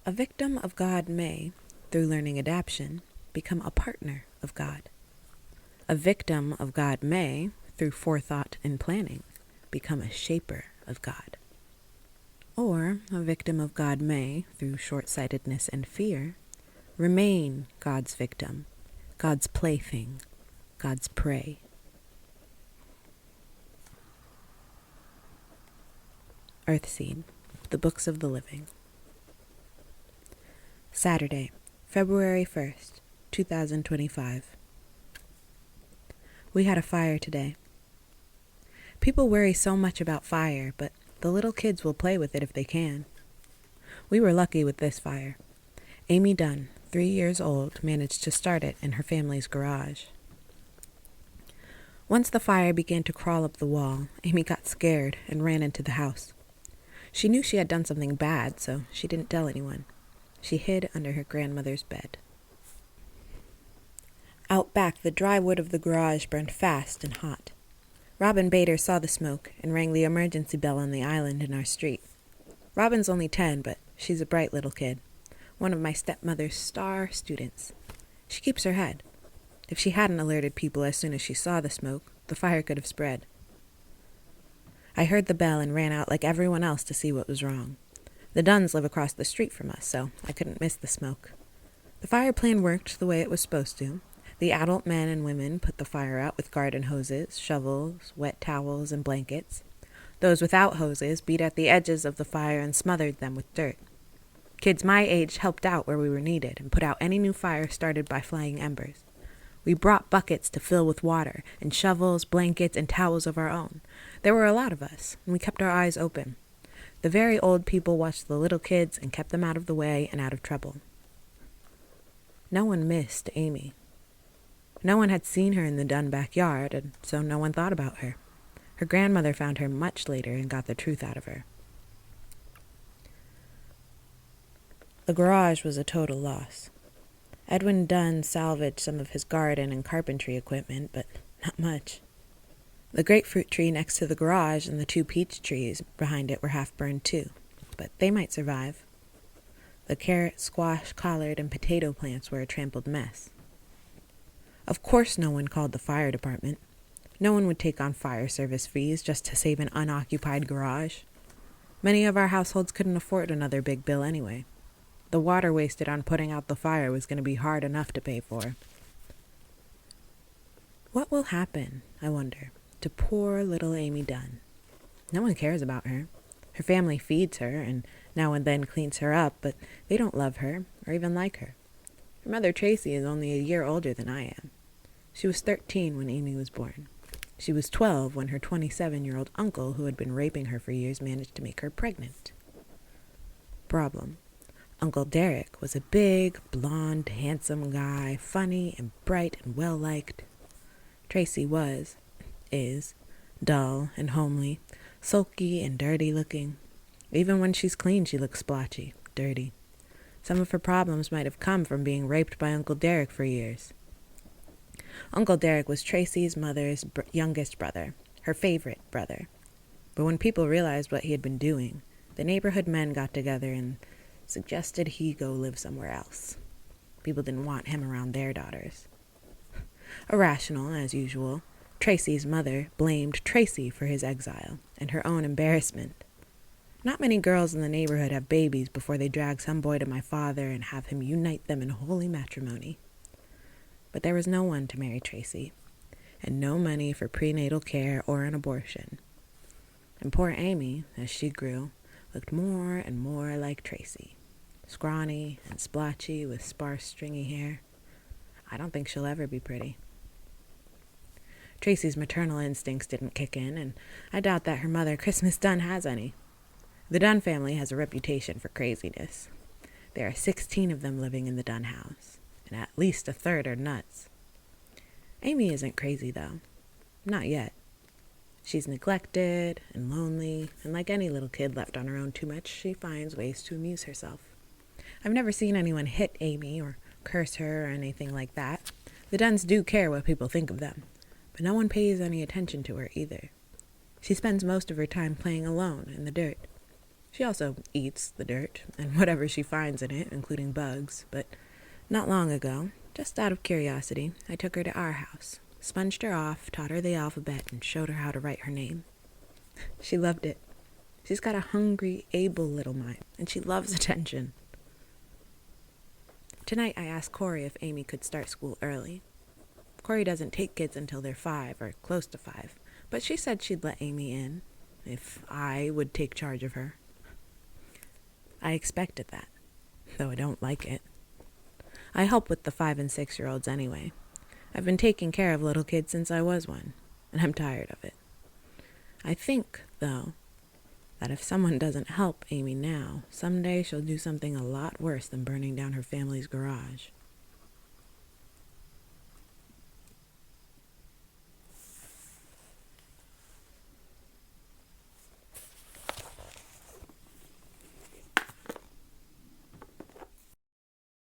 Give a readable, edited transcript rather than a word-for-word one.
A victim of God may, through learning adaptation, become a partner of God. A victim of God may, through forethought and planning, become a shaper of God. Or a victim of God may, through short-sightedness and fear, remain God's victim, God's plaything, God's prey. Earthseed, the Books of the Living. Saturday, February 1st, 2025. We had a fire today. People worry so much about fire, but the little kids will play with it if they can. We were lucky with this fire. Amy Dunn, 3 years old, managed to start it in her family's garage. Once the fire began to crawl up the wall, Amy got scared and ran into the house. She knew she had done something bad, so she didn't tell anyone. She hid under her grandmother's bed. Out back, the dry wood of the garage burned fast and hot. Robin Bader saw the smoke and rang the emergency bell on the island in our street. Robin's only 10, but she's a bright little kid, one of my stepmother's star students. She keeps her head. If she hadn't alerted people as soon as she saw the smoke, the fire could have spread. I heard the bell and ran out like everyone else to see what was wrong. The Dunns live across the street from us, so I couldn't miss the smoke. The fire plan worked the way it was supposed to. The adult men and women put the fire out with garden hoses, shovels, wet towels, and blankets. Those without hoses beat at the edges of the fire and smothered them with dirt. Kids my age helped out where we were needed and put out any new fire started by flying embers. We brought buckets to fill with water, and shovels, blankets, and towels of our own. There were a lot of us, and we kept our eyes open. The very old people watched the little kids and kept them out of the way and out of trouble. No one missed Amy. No one had seen her in the Dunn backyard, and so no one thought about her. Her grandmother found her much later and got the truth out of her. The garage was a total loss. Edwin Dunn salvaged some of his garden and carpentry equipment, but not much. The grapefruit tree next to the garage and the 2 peach trees behind it were half burned too, but they might survive. The carrot, squash, collard, and potato plants were a trampled mess. Of course no one called the fire department. No one would take on fire service fees just to save an unoccupied garage. Many of our households couldn't afford another big bill anyway. The water wasted on putting out the fire was going to be hard enough to pay for. What will happen, I wonder, to poor little Amy Dunn? No one cares about her. Her family feeds her and now and then cleans her up, but they don't love her or even like her. Her mother, Tracy, is only a year older than I am. She was 13 when Amy was born. She was 12 when her 27-year-old uncle, who had been raping her for years, managed to make her pregnant. Problem. Uncle Derek was a big, blonde, handsome guy, funny and bright and well-liked. Tracy is, dull and homely, sulky and dirty-looking. Even when she's clean, she looks splotchy, dirty. Some of her problems might have come from being raped by Uncle Derek for years. Uncle Derek was Tracy's mother's youngest brother, her favorite brother. But when people realized what he had been doing, the neighborhood men got together and suggested he go live somewhere else. People didn't want him around their daughters. Irrational, as usual, Tracy's mother blamed Tracy for his exile and her own embarrassment. Not many girls in the neighborhood have babies before they drag some boy to my father and have him unite them in holy matrimony. But there was no one to marry Tracy, and no money for prenatal care or an abortion. And poor Amy, as she grew, looked more and more like Tracy, scrawny and splotchy with sparse, stringy hair. I don't think she'll ever be pretty. Tracy's maternal instincts didn't kick in, and I doubt that her mother, Christmas Dunn, has any. The Dunn family has a reputation for craziness. There are 16 of them living in the Dunn house, and at least a third are nuts. Amy isn't crazy, though. Not yet. She's neglected and lonely, and like any little kid left on her own too much, she finds ways to amuse herself. I've never seen anyone hit Amy or curse her or anything like that. The Dunns do care what people think of them, but no one pays any attention to her either. She spends most of her time playing alone in the dirt. She also eats the dirt and whatever she finds in it, including bugs, but not long ago, just out of curiosity, I took her to our house, sponged her off, taught her the alphabet, and showed her how to write her name. She loved it. She's got a hungry, able little mind, and she loves attention. Tonight I asked Corey if Amy could start school early. Corey doesn't take kids until they're 5 or close to 5, but she said she'd let Amy in if I would take charge of her. I expected that, though I don't like it. I help with the 5 and 6-year-olds anyway. I've been taking care of little kids since I was one, and I'm tired of it. I think, though, that if someone doesn't help Amy now, someday she'll do something a lot worse than burning down her family's garage.